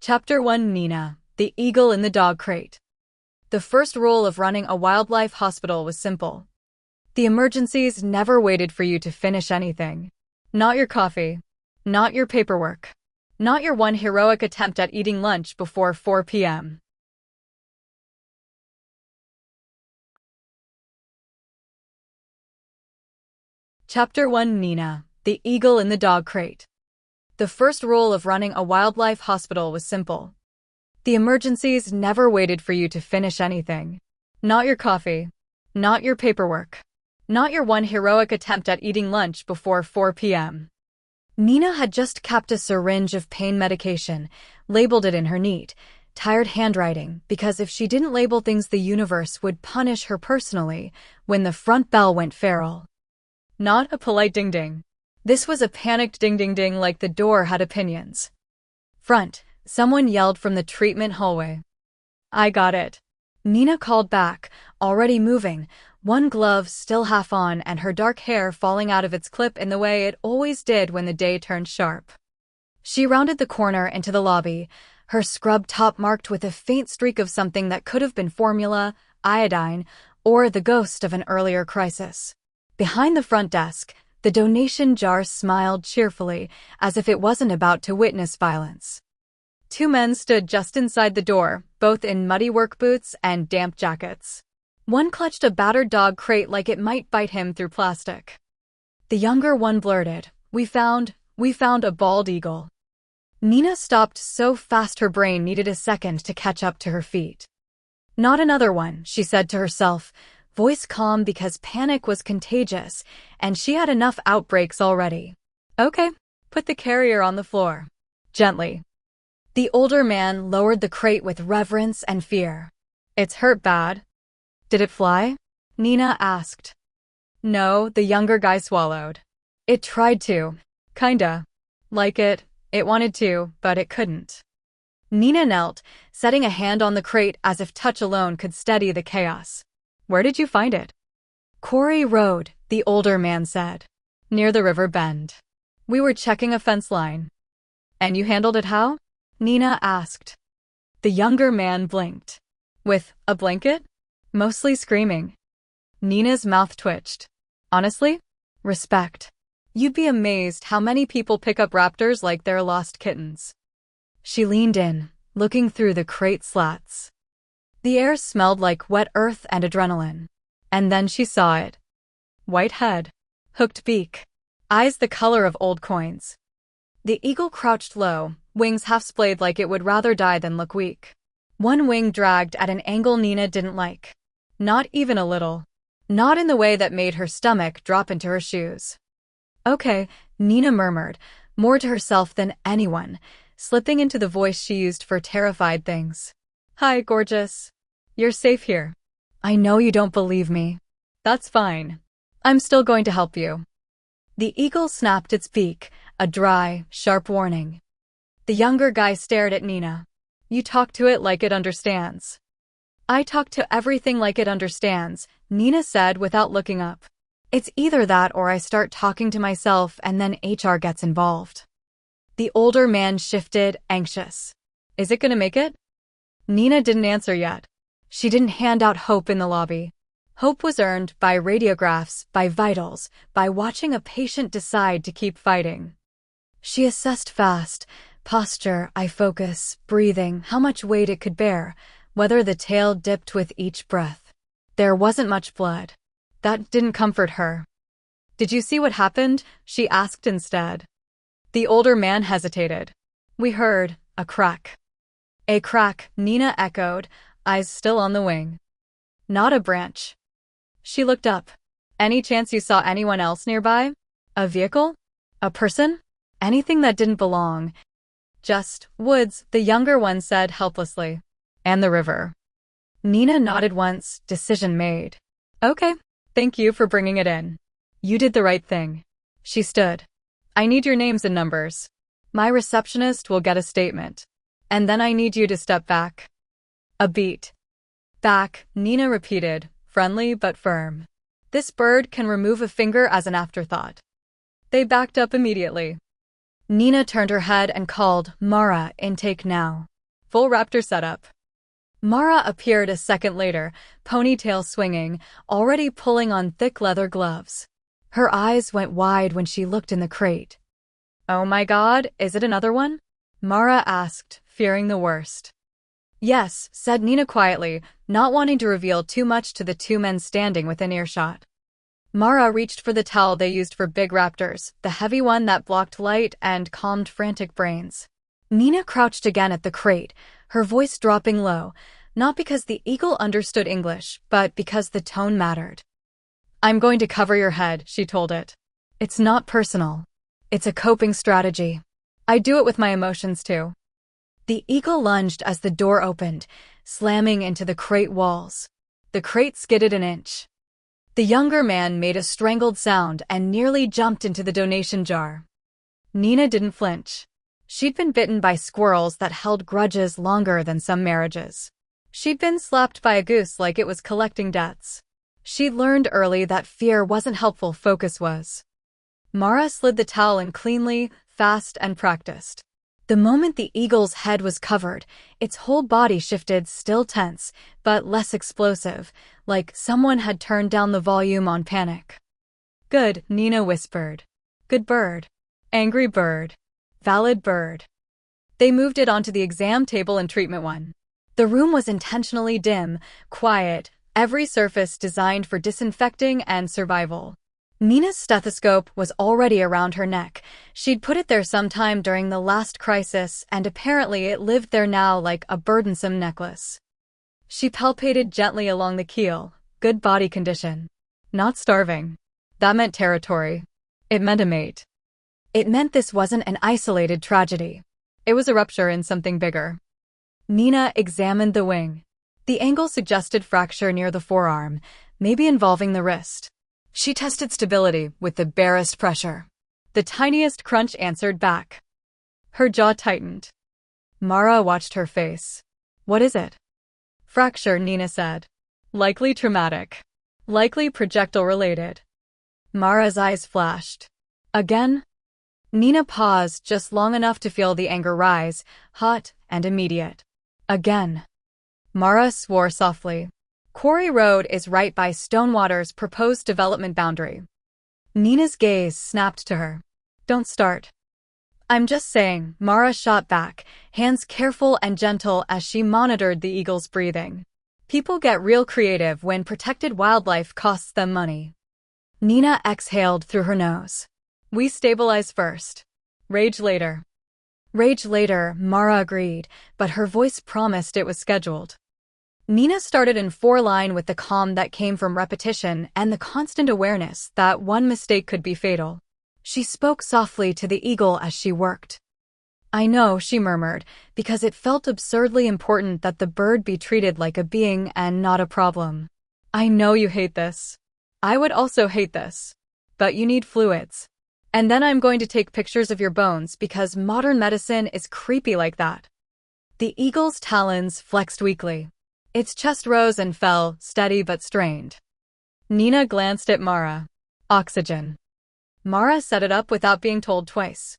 Chapter 1 Nina, the Eagle in the Dog Crate. The first rule of running a wildlife hospital was simple. The emergencies never waited for you to finish anything. Not your coffee. Not your paperwork. Not your one heroic attempt at eating lunch before 4 p.m. Chapter 1 Nina, the Eagle in the Dog Crate. The first rule of running a wildlife hospital was simple. The emergencies never waited for you to finish anything. Not your coffee. Not your paperwork. Not your one heroic attempt at eating lunch before 4 p.m. Nina had just capped a syringe of pain medication, labeled it in her neat, tired handwriting, because if she didn't label things, the universe would punish her personally when the front bell went feral. Not a polite ding-ding. This was a panicked ding-ding-ding, like the door had opinions. Front, someone yelled from the treatment hallway. I got it. Nina called back, already moving, one glove still half on and her dark hair falling out of its clip in the way it always did when the day turned sharp. She rounded the corner into the lobby, her scrub top marked with a faint streak of something that could have been formula, iodine, or the ghost of an earlier crisis. Behind the front desk, the donation jar smiled cheerfully, as if it wasn't about to witness violence. Two men stood just inside the door, both in muddy work boots and damp jackets. One clutched a battered dog crate like it might bite him through plastic. The younger one blurted, We found a bald eagle." Nina stopped so fast her brain needed a second to catch up to her feet. Not another one, she said to herself, voice calm because panic was contagious, and she had enough outbreaks already. Okay, put the carrier on the floor. Gently. The older man lowered the crate with reverence and fear. It's hurt bad. Did it fly? Nina asked. No, the younger guy swallowed. It tried to. Kinda. Like it wanted to, but it couldn't. Nina knelt, setting a hand on the crate as if touch alone could steady the chaos. Where did you find it? Quarry Road, the older man said. Near the river bend. We were checking a fence line. And you handled it how? Nina asked. The younger man blinked. With a blanket? Mostly screaming. Nina's mouth twitched. Honestly? Respect. You'd be amazed how many people pick up raptors like they're lost kittens. She leaned in, looking through the crate slats. The air smelled like wet earth and adrenaline. And then she saw it. White head. Hooked beak. Eyes the color of old coins. The eagle crouched low, wings half splayed like it would rather die than look weak. One wing dragged at an angle Nina didn't like. Not even a little. Not in the way that made her stomach drop into her shoes. Okay, Nina murmured, more to herself than anyone, slipping into the voice she used for terrified things. Hi, gorgeous. You're safe here. I know you don't believe me. That's fine. I'm still going to help you. The eagle snapped its beak, a dry, sharp warning. The younger guy stared at Nina. You talk to it like it understands. I talk to everything like it understands, Nina said without looking up. It's either that or I start talking to myself and then HR gets involved. The older man shifted, anxious. Is it gonna make it? Nina didn't answer yet. She didn't hand out hope in the lobby. Hope was earned by radiographs, by vitals, by watching a patient decide to keep fighting. She assessed fast, posture, eye focus, breathing, how much weight it could bear, whether the tail dipped with each breath. There wasn't much blood. That didn't comfort her. Did you see what happened? She asked instead. The older man hesitated. We heard a crack. A crack, Nina echoed, eyes still on the wing. Not a branch. She looked up. Any chance you saw anyone else nearby? A vehicle? A person? Anything that didn't belong. Just woods, the younger one said helplessly. And the river. Nina nodded once, decision made. Okay, thank you for bringing it in. You did the right thing. She stood. I need your names and numbers. My receptionist will get a statement. And then I need you to step back. A beat. Back, Nina repeated, friendly but firm. This bird can remove a finger as an afterthought. They backed up immediately. Nina turned her head and called, Mara, intake now. Full raptor setup. Mara appeared a second later, ponytail swinging, already pulling on thick leather gloves. Her eyes went wide when she looked in the crate. "Oh my god, is it another one?" Mara asked, fearing the worst. "Yes," said Nina quietly, not wanting to reveal too much to the two men standing within earshot. Mara reached for the towel they used for big raptors, the heavy one that blocked light and calmed frantic brains. Nina crouched again at the crate, her voice dropping low, not because the eagle understood English, but because the tone mattered. "I'm going to cover your head," she told it. "It's not personal. It's a coping strategy. I do it with my emotions too." The eagle lunged as the door opened, slamming into the crate walls. The crate skidded an inch. The younger man made a strangled sound and nearly jumped into the donation jar. Nina didn't flinch. She'd been bitten by squirrels that held grudges longer than some marriages. She'd been slapped by a goose like it was collecting debts. She'd learned early that fear wasn't helpful, focus was. Mara slid the towel in cleanly, fast, and practiced. The moment the eagle's head was covered, its whole body shifted, still tense, but less explosive, like someone had turned down the volume on panic. "Good," Nina whispered. "Good bird. Angry bird. Valid bird." They moved it onto the exam table in treatment 1. The room was intentionally dim, quiet, every surface designed for disinfecting and survival. Nina's stethoscope was already around her neck. She'd put it there sometime during the last crisis, and apparently it lived there now like a burdensome necklace. She palpated gently along the keel. Good body condition. Not starving. That meant territory. It meant a mate. It meant this wasn't an isolated tragedy. It was a rupture in something bigger. Nina examined the wing. The angle suggested fracture near the forearm, maybe involving the wrist. She tested stability with the barest pressure. The tiniest crunch answered back. Her jaw tightened. Mara watched her face. "What is it?" "Fracture," Nina said. "Likely traumatic. Likely projectile-related." Mara's eyes flashed. "Again?" Nina paused just long enough to feel the anger rise, hot and immediate. "Again." Mara swore softly. "Quarry Road is right by Stonewater's proposed development boundary." Nina's gaze snapped to her. "Don't start." "I'm just saying," Mara shot back, hands careful and gentle as she monitored the eagle's breathing. "People get real creative when protected wildlife costs them money." Nina exhaled through her nose. "We stabilize first. Rage later." "Rage later," Mara agreed, but her voice promised it was scheduled. Nina started in 4-line with the calm that came from repetition and the constant awareness that one mistake could be fatal. She spoke softly to the eagle as she worked. "I know," she murmured, because it felt absurdly important that the bird be treated like a being and not a problem. "I know you hate this. I would also hate this. But you need fluids. And then I'm going to take pictures of your bones because modern medicine is creepy like that." The eagle's talons flexed weakly. Its chest rose and fell, steady but strained. Nina glanced at Mara. "Oxygen." Mara set it up without being told twice.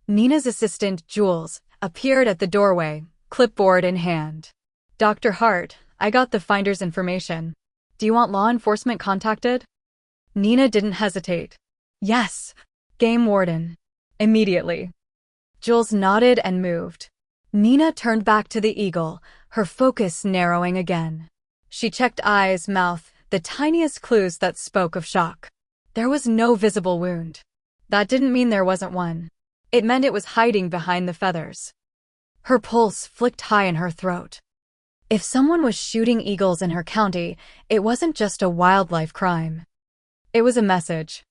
Nina's assistant, Jules, appeared at the doorway, clipboard in hand. "Dr. Hart, I got the finder's information. Do you want law enforcement contacted?" Nina didn't hesitate. "Yes. Game warden. Immediately." Jules nodded and moved. Nina turned back to the eagle, her focus narrowing again. She checked eyes, mouth, the tiniest clues that spoke of shock. There was no visible wound. That didn't mean there wasn't one. It meant it was hiding behind the feathers. Her pulse flicked high in her throat. If someone was shooting eagles in her county, it wasn't just a wildlife crime. It was a message.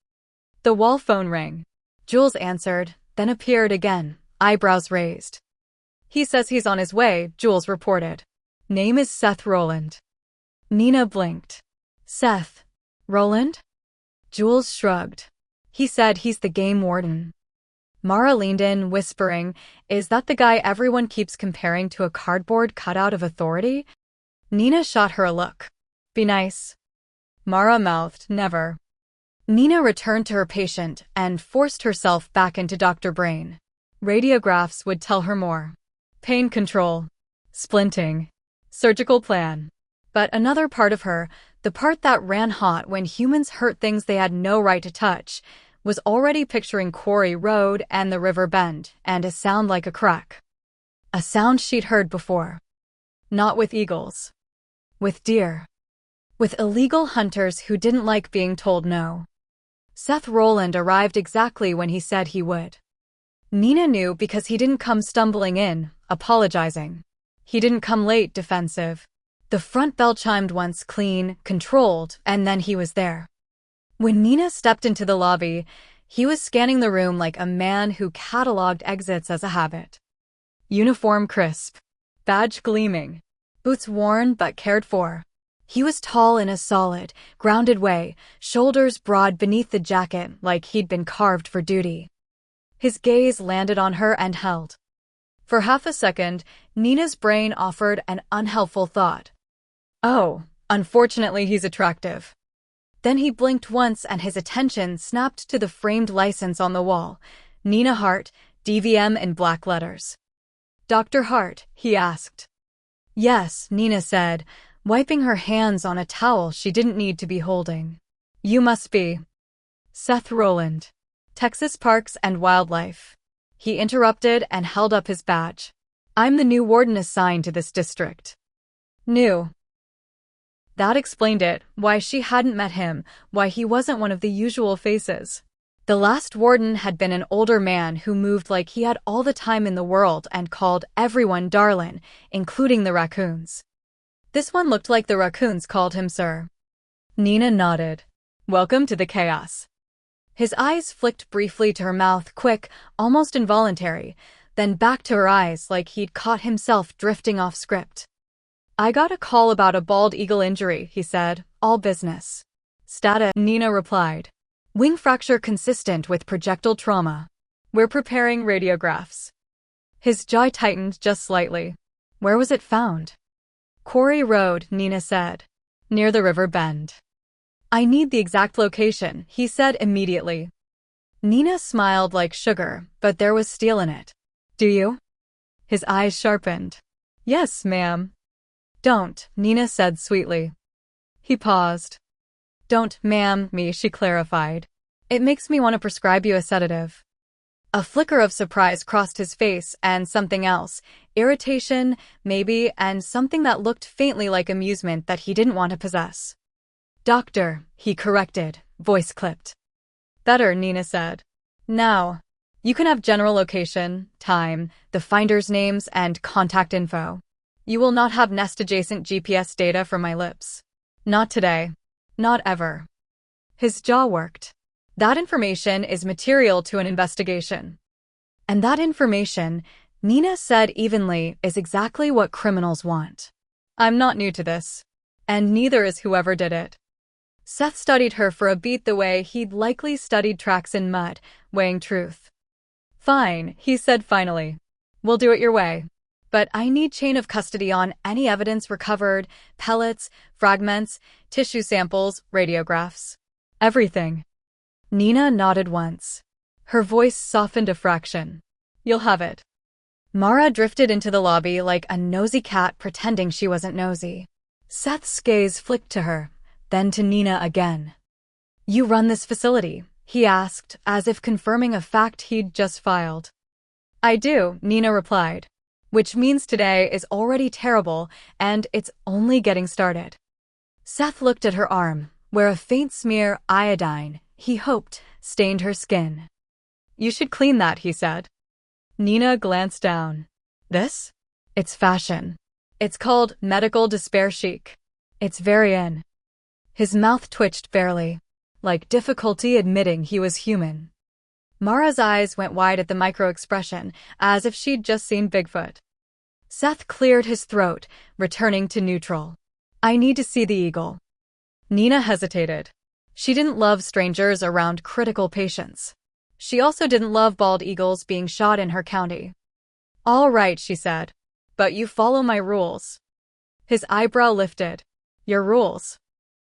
The wall phone rang. Jules answered, then appeared again, eyebrows raised. "He says he's on his way," Jules reported. "Name is Seth Rowland." Nina blinked. "Seth Rowland?" Jules shrugged. "He said he's the game warden." Mara leaned in, whispering, "Is that the guy everyone keeps comparing to a cardboard cutout of authority?" Nina shot her a look. "Be nice." Mara mouthed, "Never." Nina returned to her patient and forced herself back into Dr. Brain. Radiographs would tell her more. Pain control. splinting, surgical plan. But another part of her, the part that ran hot when humans hurt things they had no right to touch, was already picturing Quarry Road and the river bend, and a sound like a crack. A sound she'd heard before. Not with eagles. With deer. With illegal hunters who didn't like being told no. Seth Rowland arrived exactly when he said he would. Nina knew because he didn't come stumbling in, apologizing. He didn't come late, defensive. The front bell chimed once, clean, controlled, and then he was there. When Nina stepped into the lobby, he was scanning the room like a man who cataloged exits as a habit. Uniform crisp. Badge gleaming. Boots worn but cared for. He was tall in a solid, grounded way, shoulders broad beneath the jacket like he'd been carved for duty. His gaze landed on her and held. For half a second, Nina's brain offered an unhelpful thought. Oh, unfortunately he's attractive. Then he blinked once and his attention snapped to the framed license on the wall. Nina Hart, DVM in black letters. Dr. Hart, he asked. Yes, Nina said, wiping her hands on a towel she didn't need to be holding. You must be Seth Rowland. Texas Parks and Wildlife. He interrupted and held up his badge. I'm the new warden assigned to this district. New. That explained it, why she hadn't met him, why he wasn't one of the usual faces. The last warden had been an older man who moved like he had all the time in the world and called everyone darlin', including the raccoons. This one looked like the raccoons called him sir. Nina nodded. Welcome to the chaos. His eyes flicked briefly to her mouth, quick, almost involuntary, then back to her eyes like he'd caught himself drifting off script. I got a call about a bald eagle injury, he said, all business. Status, Nina replied. Wing fracture consistent with projectile trauma. We're preparing radiographs. His jaw tightened just slightly. Where was it found? Quarry Road, Nina said. Near the river bend. I need the exact location, he said immediately. Nina smiled like sugar, but there was steel in it. Do you? His eyes sharpened. Yes, ma'am. Don't, Nina said sweetly. He paused. Don't, ma'am, me, she clarified. It makes me want to prescribe you a sedative. A flicker of surprise crossed his face and something else, irritation, maybe, and something that looked faintly like amusement that he didn't want to possess. Doctor, he corrected, voice clipped. Better, Nina said. Now, you can have general location, time, the finder's names, and contact info. You will not have nest-adjacent GPS data from my lips. Not today. Not ever. His jaw worked. That information is material to an investigation. And that information, Nina said evenly, is exactly what criminals want. I'm not new to this. And neither is whoever did it. Seth studied her for a beat the way he'd likely studied tracks in mud, weighing truth. Fine, he said finally. We'll do it your way. But I need chain of custody on any evidence recovered, pellets, fragments, tissue samples, radiographs. Everything. Nina nodded once. Her voice softened a fraction. You'll have it. Mara drifted into the lobby like a nosy cat pretending she wasn't nosy. Seth's gaze flicked to her, then to Nina again. You run this facility, he asked, as if confirming a fact he'd just filed. I do, Nina replied. Which means today is already terrible, and it's only getting started. Seth looked at her arm, where a faint smear iodine, he hoped, stained her skin. You should clean that, he said. Nina glanced down. This? It's fashion. It's called medical despair chic. It's very in. His mouth twitched barely, like difficulty admitting he was human. Mara's eyes went wide at the micro-expression, as if she'd just seen Bigfoot. Seth cleared his throat, returning to neutral. I need to see the eagle. Nina hesitated. She didn't love strangers around critical patients. She also didn't love bald eagles being shot in her county. All right, she said. But you follow my rules. His eyebrow lifted. Your rules?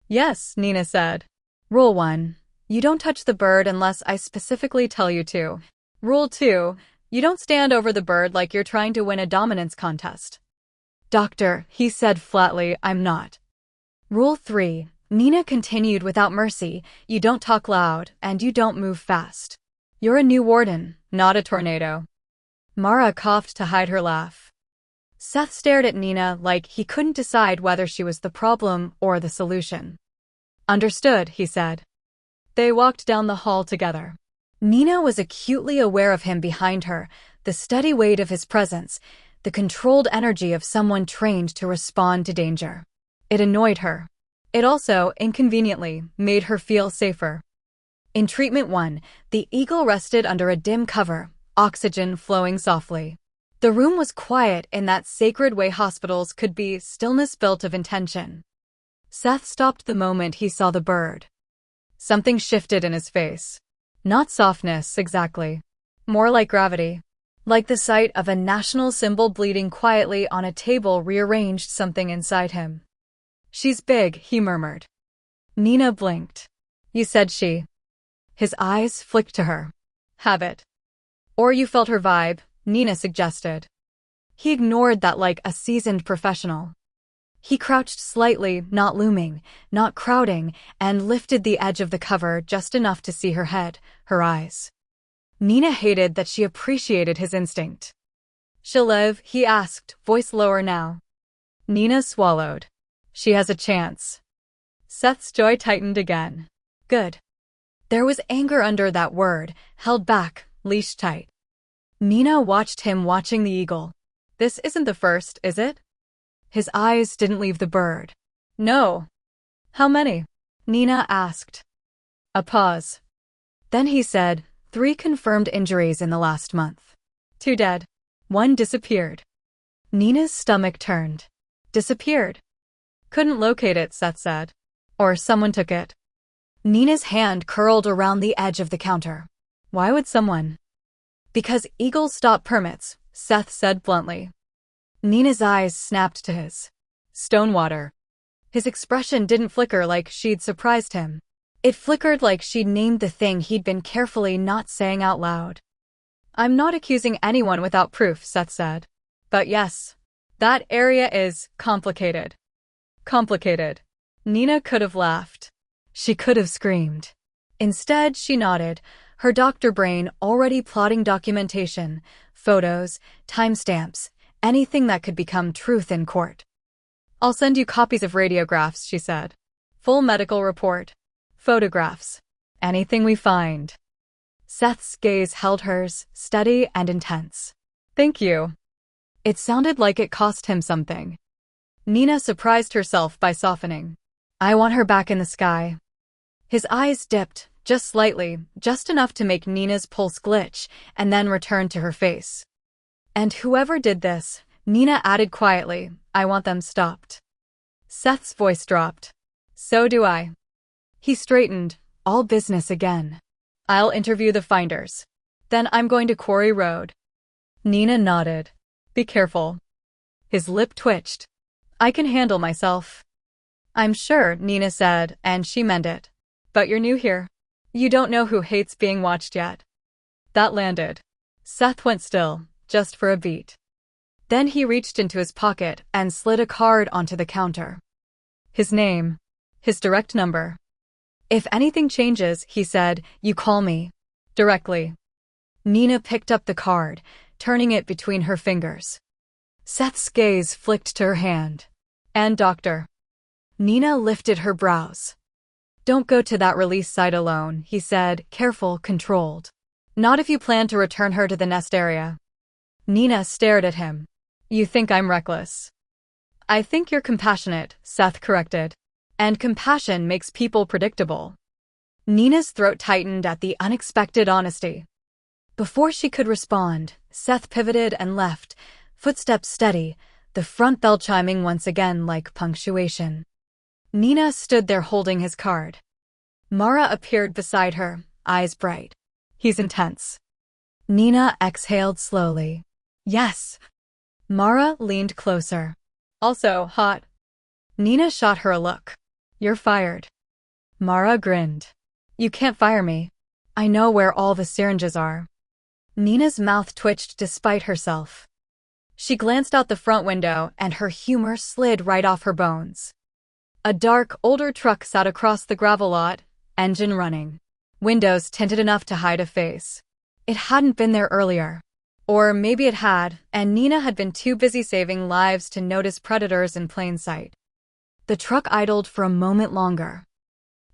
Yes, Nina said. Rule 1. You don't touch the bird unless I specifically tell you to. Rule 2. You don't stand over the bird like you're trying to win a dominance contest. Doctor, he said flatly, I'm not. Rule 3. Nina continued without mercy, you don't talk loud, and you don't move fast. You're a new warden, not a tornado. Mara coughed to hide her laugh. Seth stared at Nina like he couldn't decide whether she was the problem or the solution. Understood, he said. They walked down the hall together. Nina was acutely aware of him behind her, the steady weight of his presence, the controlled energy of someone trained to respond to danger. It annoyed her. It also, inconveniently, made her feel safer. In Treatment 1, the Eagle rested under a dim cover, oxygen flowing softly. The room was quiet in that sacred way hospitals could be, stillness built of intention. Seth stopped the moment he saw the bird. Something shifted in his face. Not softness, exactly. More like gravity. Like the sight of a national symbol bleeding quietly on a table rearranged something inside him. She's big, he murmured. Nina blinked. You said she. His eyes flicked to her. Have it. Or you felt her vibe, Nina suggested. He ignored that like a seasoned professional. He crouched slightly, not looming, not crowding, and lifted the edge of the cover just enough to see her head, her eyes. Nina hated that she appreciated his instinct. She'll live, he asked, voice lower now. Nina swallowed. She has a chance. Seth's jaw tightened again. Good. There was anger under that word, held back, leashed tight. Nina watched him watching the eagle. This isn't the first, is it? His eyes didn't leave the bird. No. How many? Nina asked. A pause. Then he said, 3 confirmed injuries in the last month. 2 dead. 1 disappeared. Nina's stomach turned. Disappeared. Couldn't locate it, Seth said. Or someone took it. Nina's hand curled around the edge of the counter. Why would someone? Because eagles stop permits, Seth said bluntly. Nina's eyes snapped to his. Stonewater. His expression didn't flicker like she'd surprised him. It flickered like she'd named the thing he'd been carefully not saying out loud. I'm not accusing anyone without proof, Seth said. But yes, that area is complicated. Complicated. Nina could have laughed. She could have screamed. Instead, she nodded, her doctor brain already plotting documentation, photos, timestamps, anything that could become truth in court. I'll send you copies of radiographs, she said. Full medical report. Photographs. Anything we find. Seth's gaze held hers, steady and intense. Thank you. It sounded like it cost him something. Nina surprised herself by softening. I want her back in the sky. His eyes dipped, just slightly, just enough to make Nina's pulse glitch, and then return to her face. And whoever did this, Nina added quietly, I want them stopped. Seth's voice dropped. So do I. He straightened, all business again. I'll interview the finders. Then I'm going to Quarry Road. Nina nodded. Be careful. His lip twitched. I can handle myself. I'm sure, Nina said, and she meant it. But you're new here. You don't know who hates being watched yet. That landed. Seth went still, just for a beat. Then he reached into his pocket and slid a card onto the counter. His name. His direct number. If anything changes, he said, you call me. Directly. Nina picked up the card, turning it between her fingers. Seth's gaze flicked to her hand. And doctor. Nina lifted her brows. Don't go to that release site alone, he said, careful, controlled. Not if you plan to return her to the nest area. Nina stared at him. You think I'm reckless. I think you're compassionate, Seth corrected. And compassion makes people predictable. Nina's throat tightened at the unexpected honesty. Before she could respond, Seth pivoted and left, footsteps steady, the front bell chiming once again like punctuation. Nina stood there holding his card. Mara appeared beside her, eyes bright. He's intense. Nina exhaled slowly. Yes. Mara leaned closer. Also hot. Nina shot her a look. You're fired. Mara grinned. You can't fire me. I know where all the syringes are. Nina's mouth twitched despite herself. She glanced out the front window and her humor slid right off her bones. A dark, older truck sat across the gravel lot, engine running. Windows tinted enough to hide a face. It hadn't been there earlier. Or maybe it had, and Nina had been too busy saving lives to notice predators in plain sight. The truck idled for a moment longer.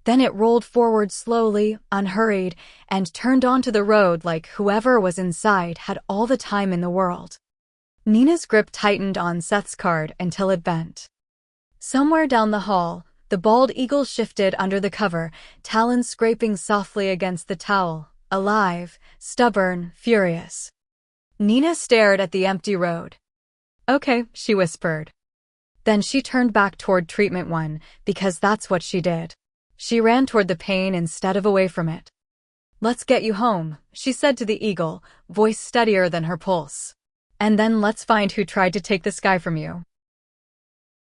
Then it rolled forward slowly, unhurried, and turned onto the road like whoever was inside had all the time in the world. Nina's grip tightened on Seth's card until it bent. Somewhere down the hall, the bald eagle shifted under the cover, talons scraping softly against the towel, alive, stubborn, furious. Nina stared at the empty road. "Okay," she whispered. Then she turned back toward Treatment 1, because that's what she did. She ran toward the pain instead of away from it. "Let's get you home," she said to the eagle, voice steadier than her pulse. "And then let's find who tried to take the sky from you."